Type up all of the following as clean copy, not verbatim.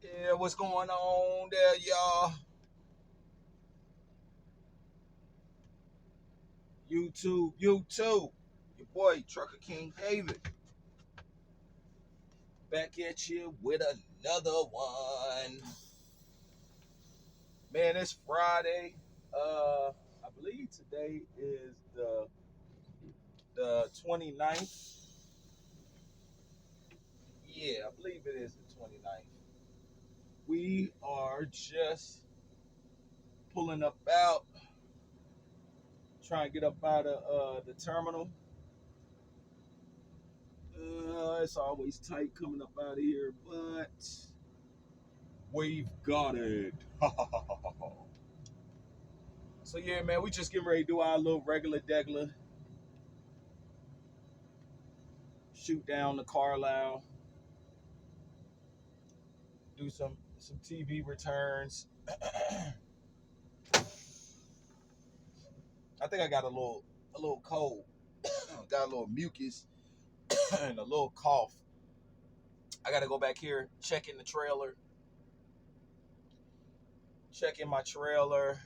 Yeah, what's going on there, y'all? YouTube, YouTube. Your boy, Trucker King David, back at you with another one. Man, it's Friday. I believe today is the 29th. Yeah, I believe it is the 29th. We are just pulling up out, trying to get up out of the terminal. It's always tight coming up out of here, but we've got it. So yeah, man, we just getting ready to do our little regular degular, shoot down the Carlisle, do some TV returns. I think I got a little cold, got a little mucus and a little cough. I got to go back here, check in the trailer, check in my trailer,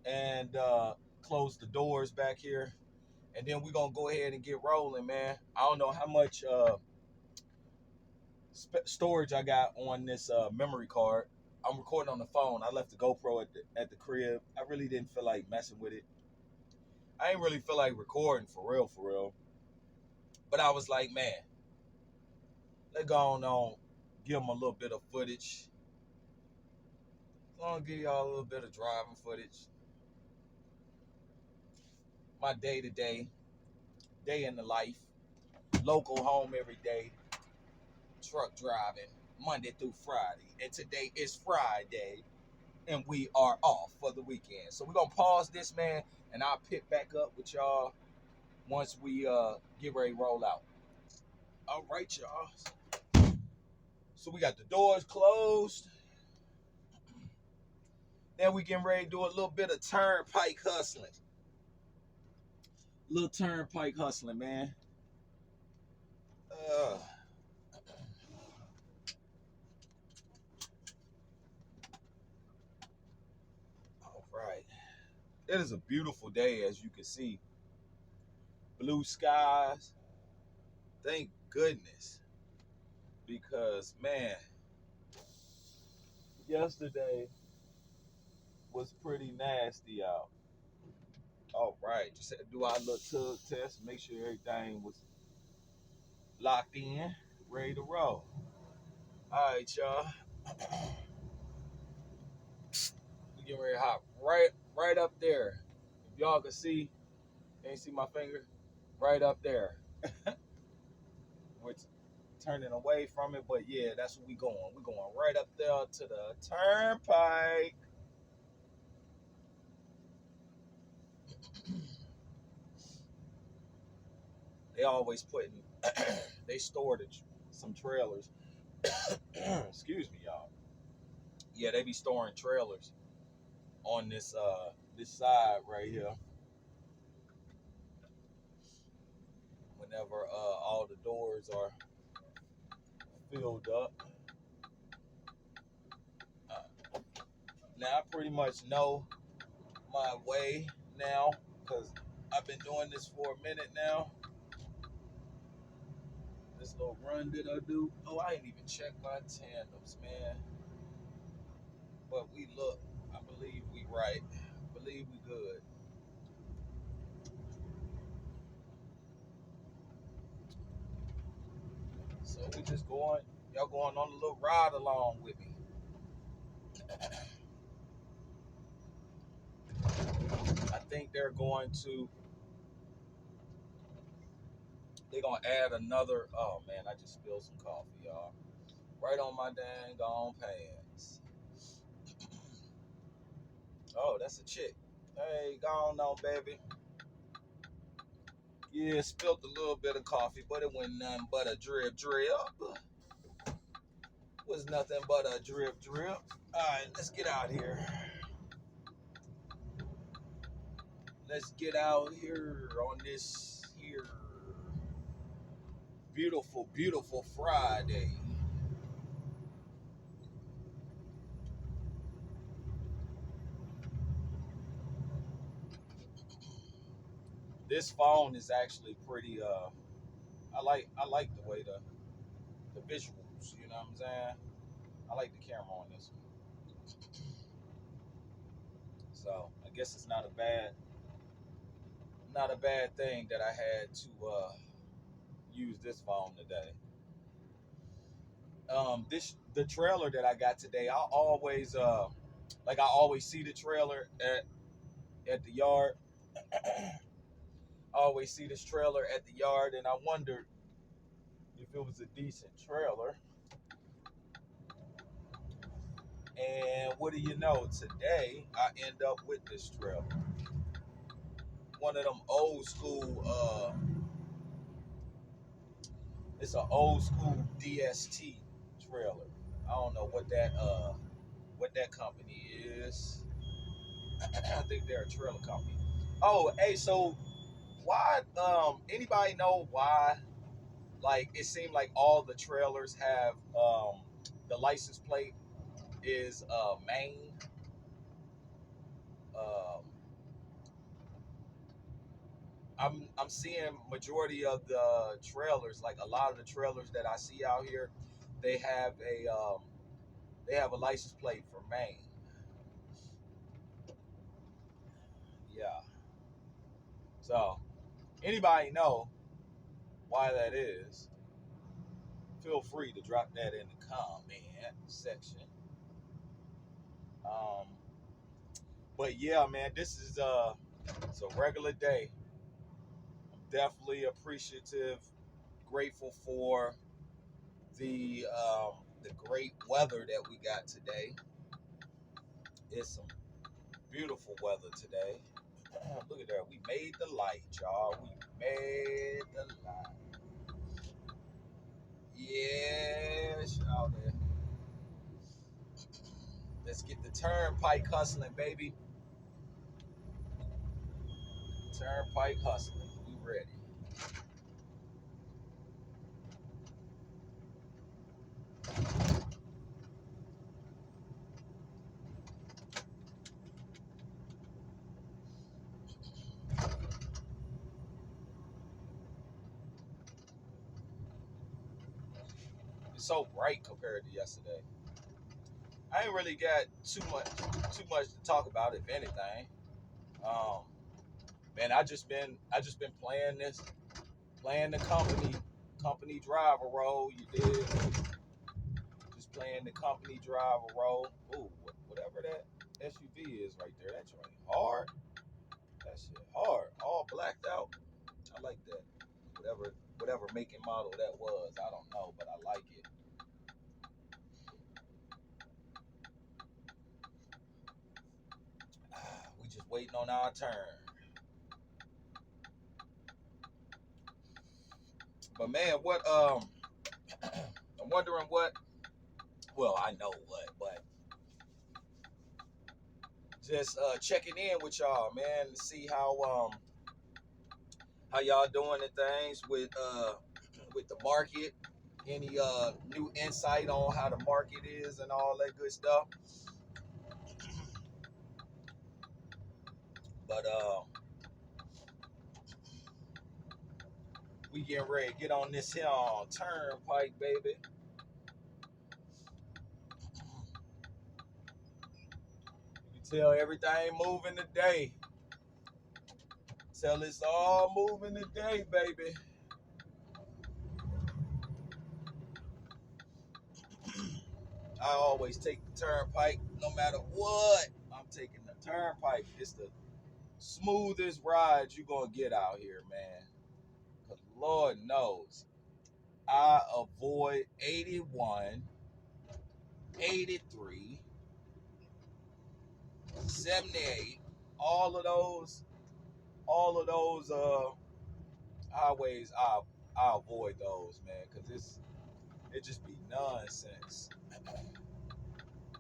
and close the doors back here, and then we're gonna go ahead and get rolling, man. I don't know how much storage I got on this memory card. I'm recording on the phone. I left the GoPro at the crib. I really didn't feel like messing with it. I ain't really feel like recording for real, for real. But I was like, man, let's go on, give them a little bit of footage. I'm gonna give y'all a little bit of driving footage. My day to day, day in the life, local home every day, truck driving, Monday through Friday. And today is Friday, and we are off for the weekend. So we're gonna pause this, man, and I'll pick back up with y'all once we get ready to roll out. All right, y'all. So we got the doors closed. Then we getting ready to do a little bit of turnpike hustling. Little turnpike hustling, man. Uh, all right. It is a beautiful day, as you can see. Blue skies. Thank goodness. Because, man, yesterday was pretty nasty out. All right. Just had to do our little tug test, make sure everything was locked in, ready to roll. All right, y'all. We getting ready to hop right up there. If y'all can see, can't see my finger, right up there. We're turning away from it, but yeah, that's where we going. We're going right up there to the turnpike. They always putting, they stored some trailers. Excuse me, y'all. Yeah, they be storing trailers on this side right here. Whenever all the doors are filled up. Uh, Now I pretty much know my way now because I've been doing this for a minute now. This little run that I do. Oh, I ain't even checked my tandems, man. But we look. I believe we right. I believe we good. So we just going. Y'all going on a little ride along with me. I think they're going to. They're gonna add another. Oh man, I just spilled some coffee, y'all. Right on my dang on pants. Oh, that's a chick. Hey, go on, baby. Yeah, spilled a little bit of coffee, but it wasn't nothing but a drip drip. Was nothing but a drip drip. Alright, let's get out here. Let's get out here on this here beautiful, beautiful Friday. This phone is actually pretty. I like the way the visuals. You know what I'm saying? I like the camera on this one. So I guess it's not a bad thing that I had to use this phone today. This the trailer that I got today. I always see the trailer at the yard. I always see this trailer at the yard, and I wondered if it was a decent trailer. And what do you know? Today I end up with this trailer. One of them old school. It's an old school DST trailer. I don't know what that company is. I think they're a trailer company. Oh, hey, so why? Anybody know why? Like, it seemed like all the trailers have the license plate is Maine. Um, I'm seeing majority of the trailers, like a lot of the trailers that I see out here, they have a license plate for Maine. Yeah. So anybody know why that is? Feel free to drop that in the comment section. Um, but yeah, man, this is it's a regular day. I'm definitely appreciative, grateful for the great weather that we got today. It's some beautiful weather today. Look at that. We made the light, y'all. We made the light. Yes, y'all there. Let's get the turnpike hustling, baby. Turnpike hustling. We ready. It's so bright compared to yesterday. I ain't really got too much to talk about, if anything. Um, man, I just been playing the company driver role. You did just playing the company driver role. Ooh, whatever that SUV is right there, that's right. Hard. That shit hard. All blacked out. I like that. Whatever make and model that was, I don't know, but I like it. We just waiting on our turn. But man, what I'm wondering what. Well, I know what, but just checking in with y'all, man, to see how y'all doing and things with the market. Any new insight on how the market is and all that good stuff. But we getting ready to get on this here on turnpike, baby. You can tell everything moving today. Tell it's all moving today, baby. I always take the turnpike no matter what. I'm taking the turnpike. It's the smoothest ride you gonna get out here, man. Cause Lord knows I avoid 81, 83, 78, all of those highways. I avoid those, man, cause it just be nonsense.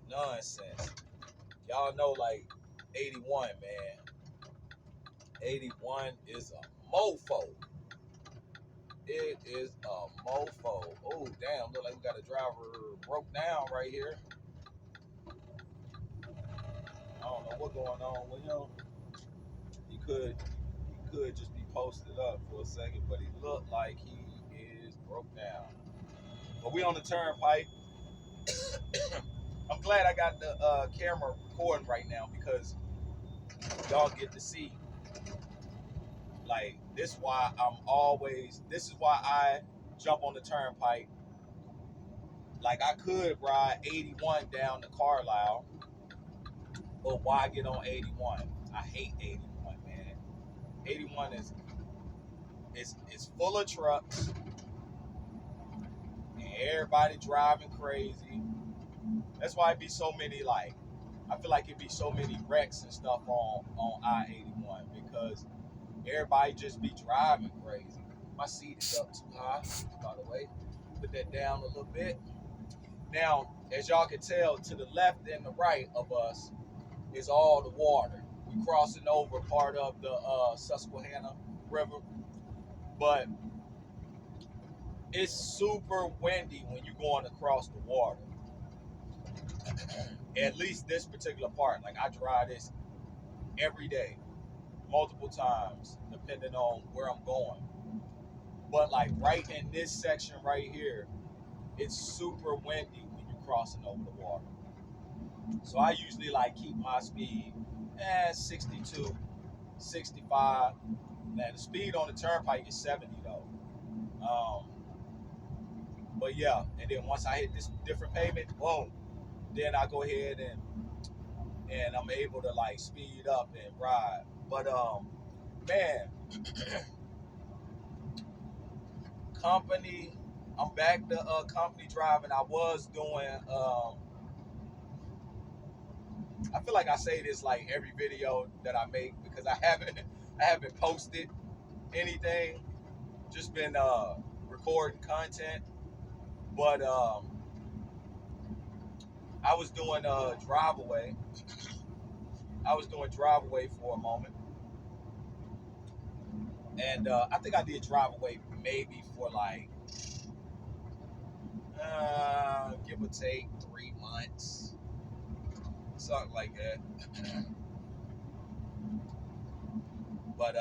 Nonsense. Y'all know, like, 81, man. 81 is a mofo. It is a mofo. Oh, damn. Look like we got a driver broke down right here. I don't know what's going on with him. He could just be posted up for a second, but he looked like he is broke down. But we on the turnpike. I'm glad I got the camera recording right now because y'all get to see. Like this is why I jump on the turnpike. Like I could ride 81 down to Carlisle, but why get on 81? I hate 81, man. 81 is full of trucks and everybody driving crazy. That's why it be so many I feel like it'd be so many wrecks and stuff on I-81 because everybody just be driving crazy. My seat is up too high, by the way. Put that down a little bit. Now, as y'all can tell, to the left and the right of us is all the water. We crossing over part of the Susquehanna River, but it's super windy when you're going across the water. At least this particular part, like I drive this every day, multiple times, depending on where I'm going. But like right in this section right here, it's super windy when you're crossing over the water. So I usually like keep my speed 62, 65. Now the speed on the turnpike is 70 though. But yeah, and then once I hit this different pavement, boom, then I go ahead and I'm able to like speed up and ride. But man, company, I'm back to company driving. I was doing I feel like I say this like every video that I make because I haven't posted anything, just been recording content. But I was doing drive away. I was doing drive away for a moment, and I think I did drive away maybe for like give or take 3 months, something like that. But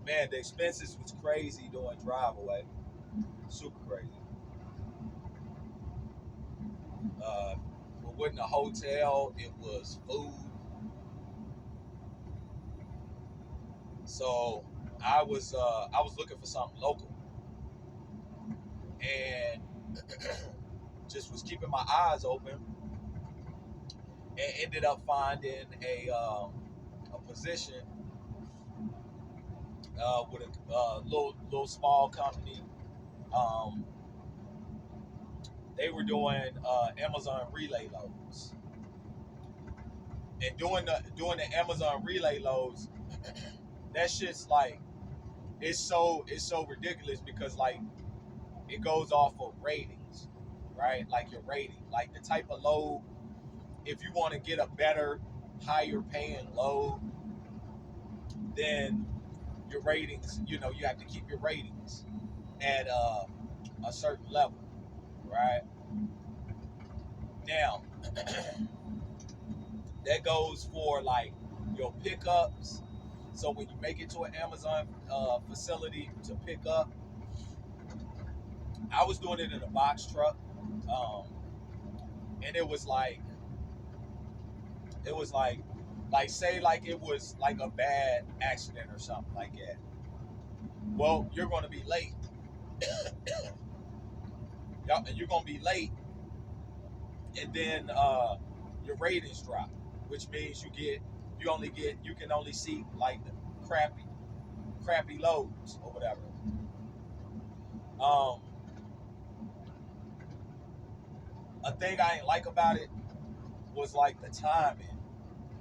man, the expenses was crazy doing drive away, super crazy. It wasn't a hotel; it was food. So I was looking for something local, and just was keeping my eyes open, and ended up finding a position with a little small company. Um, they were doing Amazon relay loads, and doing the Amazon relay loads, that shit's like it's so ridiculous because like it goes off of ratings, right? Like your rating, like the type of load. If you want to get a better, higher paying load, then your ratings, you have to keep your ratings at a certain level, right? Now, that goes for like your pickups. So when you make it to an Amazon facility to pick up, I was doing it in a box truck, and it was say like it was like a bad accident or something like that. Well, you're going to be late. You're going to be late, and then your ratings drop, which means you can only see like the crappy loads or whatever. Um, a thing I ain't like about it was like the timing,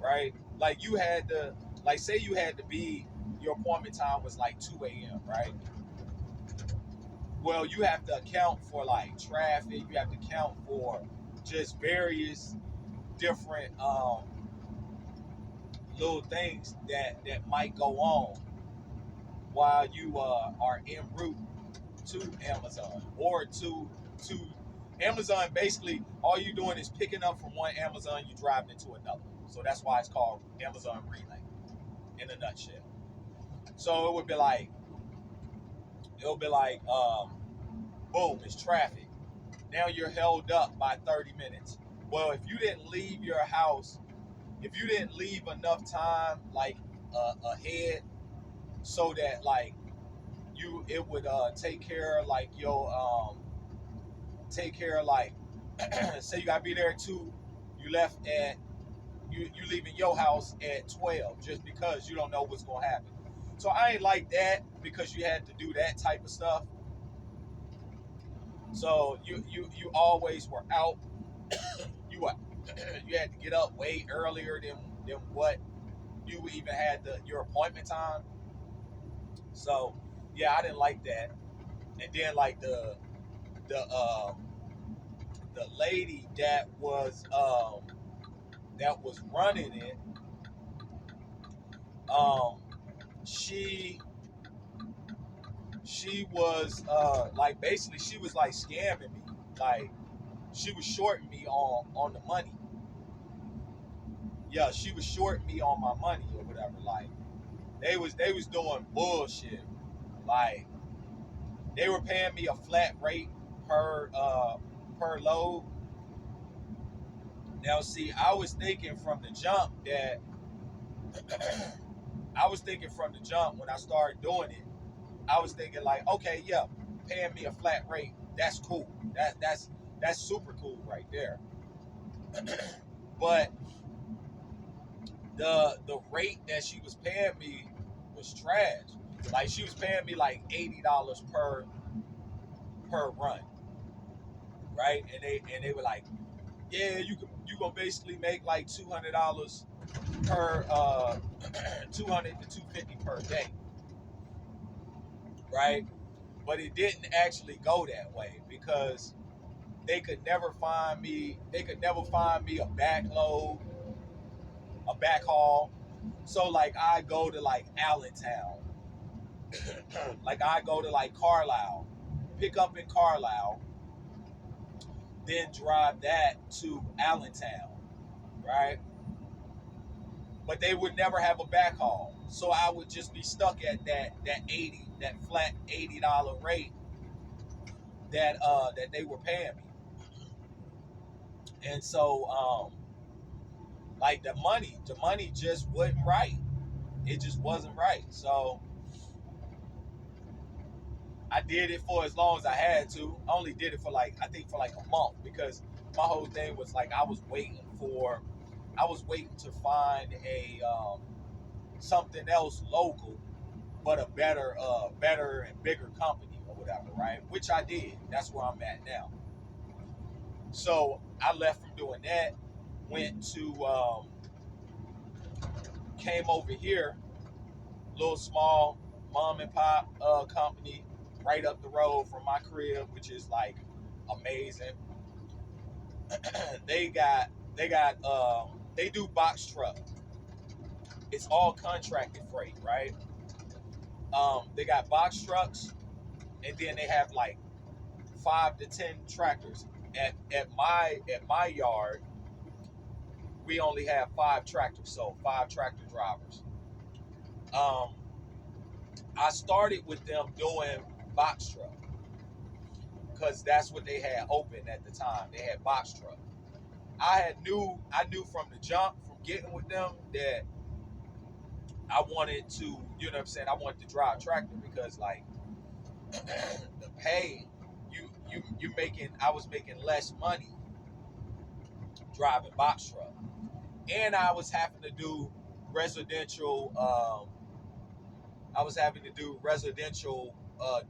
right? Like you had to, like say you had to be, your appointment time was like 2 a.m., right? Well, you have to account for like traffic. You have to account for just various different little things that might go on while you are en route to Amazon or to Amazon. Basically, all you're doing is picking up from one Amazon, you driving into another. So that's why it's called Amazon Relay in a nutshell. So it would be like, boom, it's traffic. Now you're held up by 30 minutes. Well, if you didn't leave your house, if you didn't leave enough time, like ahead, so that like it would take care of like your take care of like say you gotta be there at 2, you left at you leaving your house at 12 just because you don't know what's gonna happen. So I ain't like that because you had to do that type of stuff. So you always were out. You were you had to get up way earlier than what you even had your appointment time. So yeah, I didn't like that. And then like the the lady that was running it, um, she was like basically she was like scamming me. Like she was shorting me on the money. Yeah, she was shorting me on my money or whatever. Like they was doing bullshit. Like they were paying me a flat rate per load. Now see, I was thinking from the jump that I was thinking from the jump when I started doing it, I was thinking like, okay, yeah, paying me a flat rate, that's cool. That's super cool right there. But the rate that she was paying me was trash. Like she was paying me like $80 per run, right? And they were like, yeah, you gonna basically make like $200 per 200 to 250 per day, right? But it didn't actually go that way because they could never find me. They could never find me a backload, a backhaul. So like I go to like Allentown, like I go to like Carlisle, pick up in Carlisle, then drive that to Allentown, right? But they would never have a backhaul, so I would just be stuck at that flat $80 rate that they were paying me, and so like the money just wasn't right. It just wasn't right. So I did it for as long as I had to. I only did it for like I think for like a month because my whole thing was like I was waiting to find a something else local, but a better and bigger company or whatever, right? Which I did. That's where I'm at now. So I left from doing that, went to came over here, little small mom and pop company right up the road from my crib, which is like amazing. they got they do box truck. It's all contracted freight, right? They got box trucks, and then they have like 5 to 10 tractors. At my yard, we only have 5 tractors, so 5 tractor drivers. Um, I started with them doing box truck because that's what they had open at the time. They had box truck. I knew from the jump from getting with them that I wanted to, you know what I'm saying, I wanted to drive tractor because like the pay, you making I was making less money driving box truck. And I was having to do residential I was having to do residential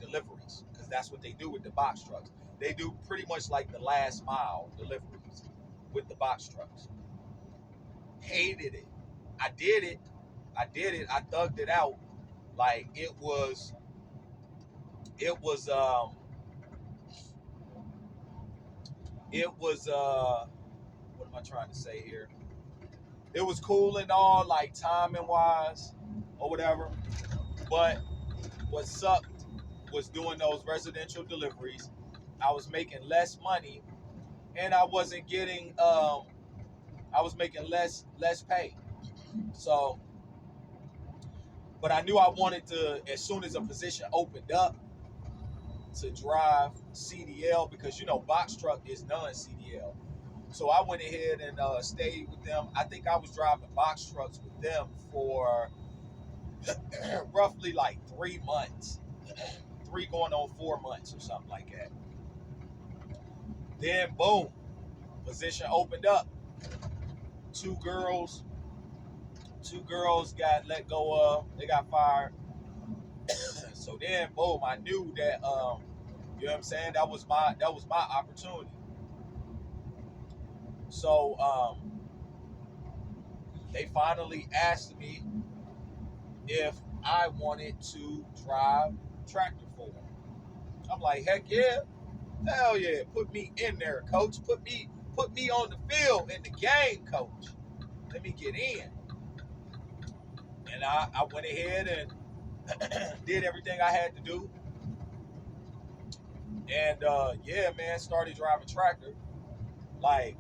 deliveries because that's what they do with the box trucks. They do pretty much like the last mile deliveries with the box trucks. Hated it. I did it. I did it. I thugged it out. Like it was it was what am I trying to say here? It was cool and all, like timing wise or whatever. But what sucked was doing those residential deliveries. I was making less money and I wasn't getting I was making less pay. So But I knew I wanted to, as soon as a position opened up, to drive CDL, because box truck is non-CDL. So I went ahead and stayed with them. I think I was driving box trucks with them for roughly like 3 months, 3 going on 4 months or something like that. Then boom, position opened up. Two girls got let go of. They got fired. So then boom, I knew that you know what I'm saying, that was my opportunity. So they finally asked me if I wanted to drive tractor for them. I'm like, heck yeah, hell yeah, put me in there, coach. Put me on the field in the game, coach. Let me get in. And I went ahead and did everything I had to do. And yeah, man, started driving tractor like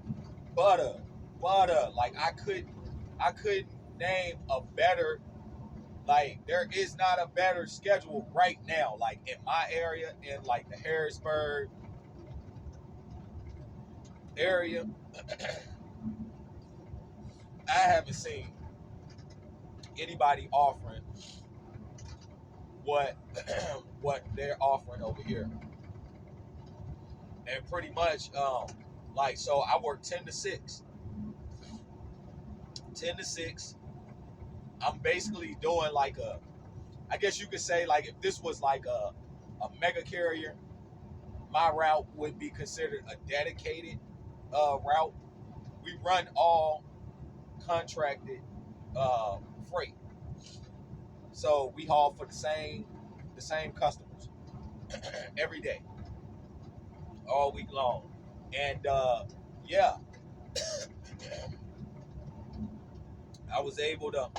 butter. Like I couldn't name a better, like there is not a better schedule right now. Like in my area, in like the Harrisburg area, I haven't seen anybody offering what what they're offering over here. And pretty much like, so I work 10 to 6. 10 to 6. I'm basically doing like I guess you could say, like, if this was like a mega carrier, my route would be considered a dedicated route. We run all contracted freight. So we haul for the same customers every day, all week long. And yeah, I was able to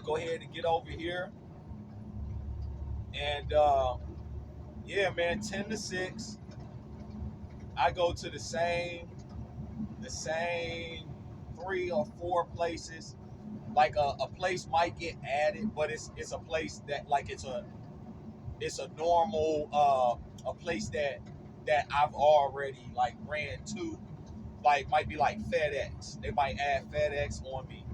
go ahead and get over here. And yeah, man, 10 to 6. I go to the same 3 or 4 places. Like a place might get added, but it's a place that, like, it's a normal a place that I've already like ran to. Like, might be like FedEx. They might add FedEx on me.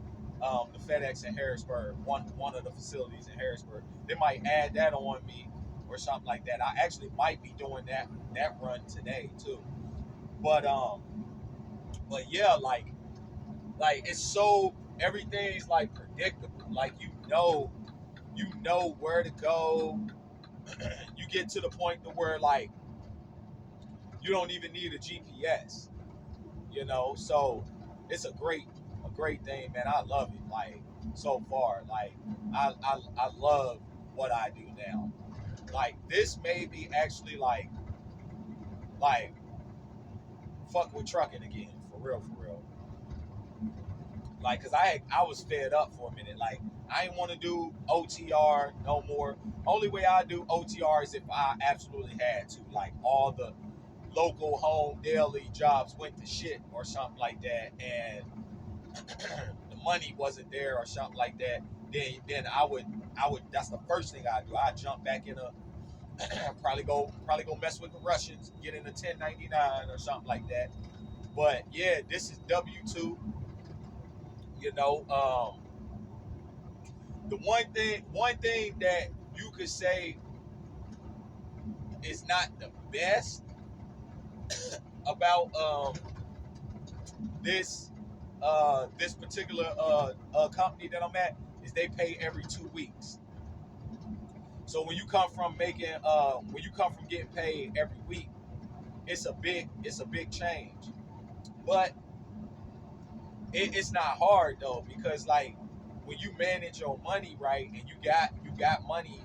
The FedEx in Harrisburg, one of the facilities in Harrisburg, they might add that on me or something like that. I actually might be doing that run today too. But yeah, like it's so, everything's like predictable. Like you know where to go. You get to the point to where, like, you don't even need a GPS. So it's a great thing, man. I love it. Like, so far, like, I love what I do now. Like, this may be actually like fuck with trucking again, for real, for real. Like, cause I was fed up for a minute. Like, I didn't want to do OTR no more. Only way I do OTR is if I absolutely had to. Like, all the local home daily jobs went to shit or something like that, and the money wasn't there or something like that. Then I would that's the first thing I do. I jump back in a probably go mess with the Russians, get in a 1099 or something like that. But yeah, this is W2. You know, the one thing that you could say is not the best about this particular company that I'm at is they pay every 2 weeks. So when you come from getting paid every week, it's a big change. But it's not hard though, because like, when you manage your money right, and you got money,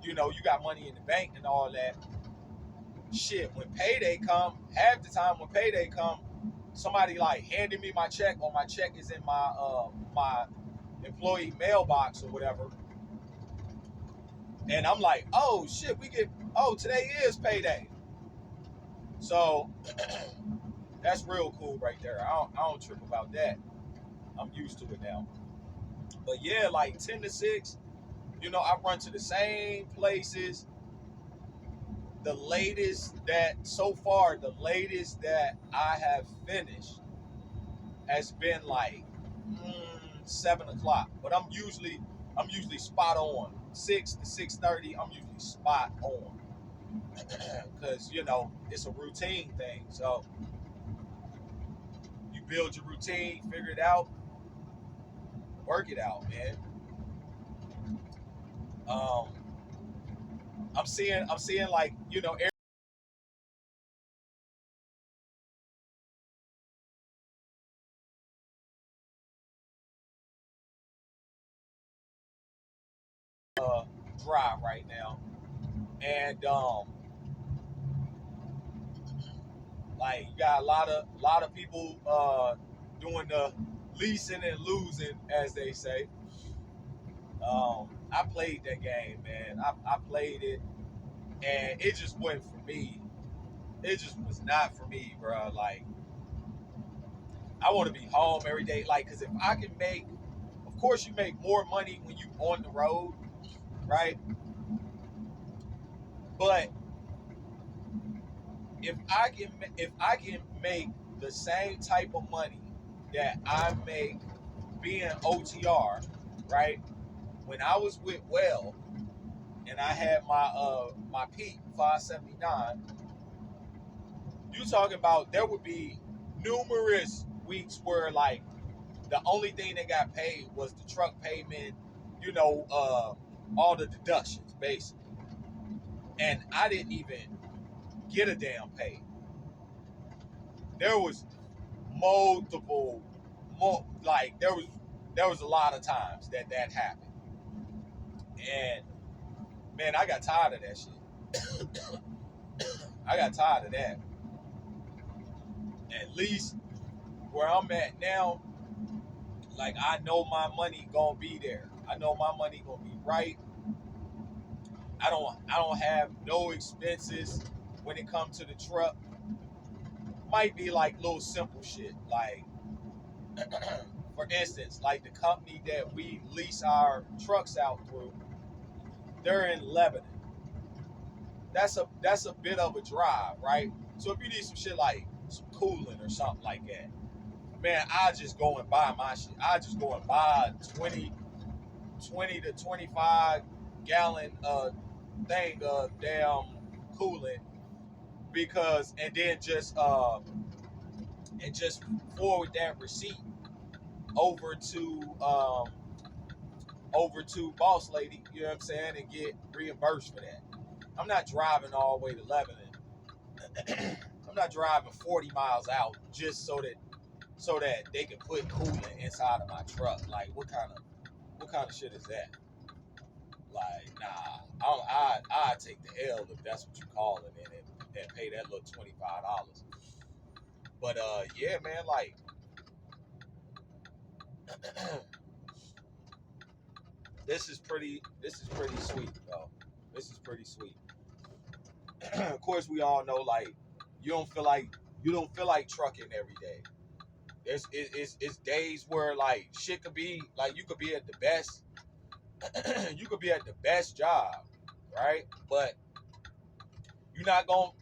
you got money in the bank and all that shit. When payday come, half the time when payday come, somebody like handing me my check, or my check is in my employee mailbox or whatever, and I'm like, oh shit, today is payday. So that's real cool right there. I don't trip about that. I'm used to it now. But yeah, like 10 to 6, I run to the same places. The latest that I have finished has been like 7 o'clock. But I'm usually spot on. 6 to 6:30, I'm usually spot on. Because it's a routine thing. So you build your routine, figure it out, work it out, man. Um, I'm seeing like dry right now, and like you got a lot of people doing the leasing and losing, as they say. I played that game, man. I played it, and it just wasn't for me. It just was not for me, bro. Like I want to be home every day. Like, cause if I can make, of course, you make more money when you on the road, right? But if I can make the same type of money that I make being OTR, right? When I was with Well and I had my peak 579, you talking about there would be numerous weeks where like the only thing that got paid was the truck payment, all the deductions basically, and I didn't even get a damn pay. There was multiple, like there was a lot of times that happened, and man, I got tired of that shit. I got tired of that. At least where I'm at now, like I know my money gonna be there. I know my money gonna be right. I don't have no expenses when it comes to the truck. Might be like little simple shit. Like for instance, like the company that we lease our trucks out through, they're in Lebanon. That's a bit of a drive, right? So if you need some shit like some cooling or something like that, man, I just go and buy my shit. I just go and buy 20 to 25 gallon thing of damn coolant, because and just forward that receipt over to boss lady, you know what I'm saying, and get reimbursed for that. I'm not driving all the way to Lebanon. I'm not driving 40 miles out just so that they can put coolant inside of my truck. Like what kind of shit is that? Like, nah, I take the L if that's what you call it, and pay that little $25. But yeah, man, like this is pretty sweet, though. This is pretty sweet. Of course, we all know like you don't feel like you don't feel like trucking every day. It's days where like shit could be like you could be at the best you could be at the best job, right? But you're not gonna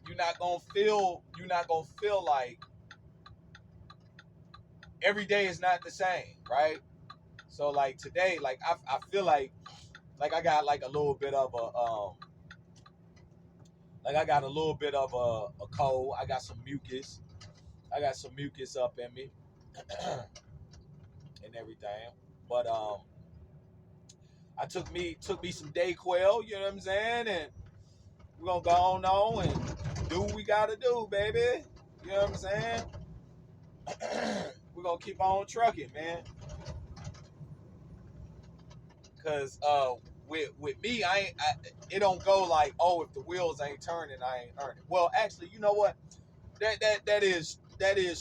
feel like every day is not the same, right? So like today, like I feel like I got like a little bit of a cold. I got some mucus. I got some mucus up in me and everything. But I took me some Dayquil, you know what I'm saying, and we're gonna go on and do what we gotta do, baby. You know what I'm saying? We're gonna keep on trucking, man. Cause with me, it don't go like, oh, if the wheels ain't turning, I ain't earning. Well, actually, you know what? That is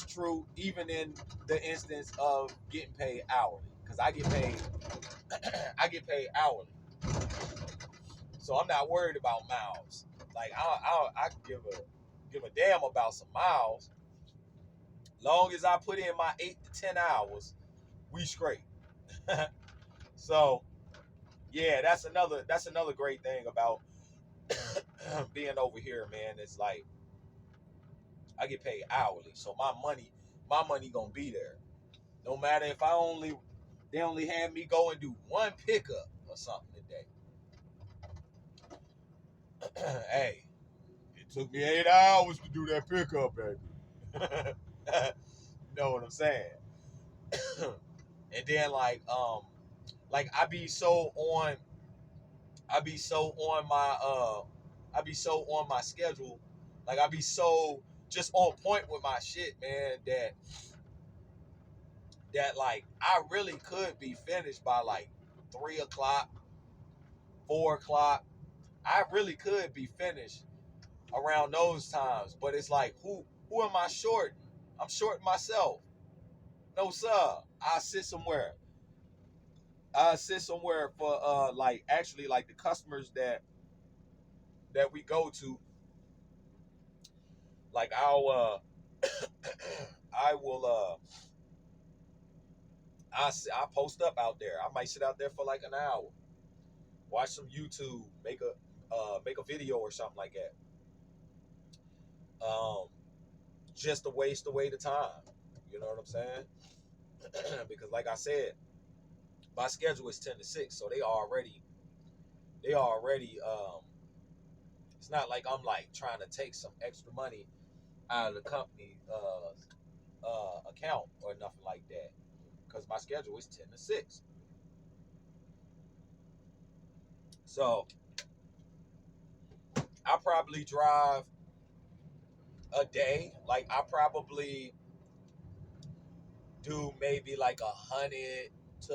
true, even in the instance of getting paid hourly. Cause I get paid I get paid hourly, so I'm not worried about miles. Like I can give a damn about some miles, long as I put in my 8 to 10 hours. we straight. So yeah, that's another great thing about being over here, man. It's like I get paid hourly, so my money gonna be there. No matter if they only had me go and do one pickup or something today. Hey, it took me 8 hours to do that pickup, baby. You know what I'm saying? And then like I be so on my I be so on my schedule, like I be so just on point with my shit, man, that like I really could be finished by like 3 o'clock, 4 o'clock. I really could be finished around those times, but it's like who am I shorting? I'm shorting myself. No sir. I sit somewhere. I sit somewhere for like actually like the customers that we go to. Like I will I post up out there. I might sit out there for like an hour, watch some YouTube, make a video or something like that. Um, just to waste away the time. You know what I'm saying? Because like I said, my schedule is 10 to 6, so they already it's not like I'm like trying to take some extra money out of the company account or nothing like that. Because my schedule is 10 to 6. So I probably drive a day. Like I probably do maybe like 100 to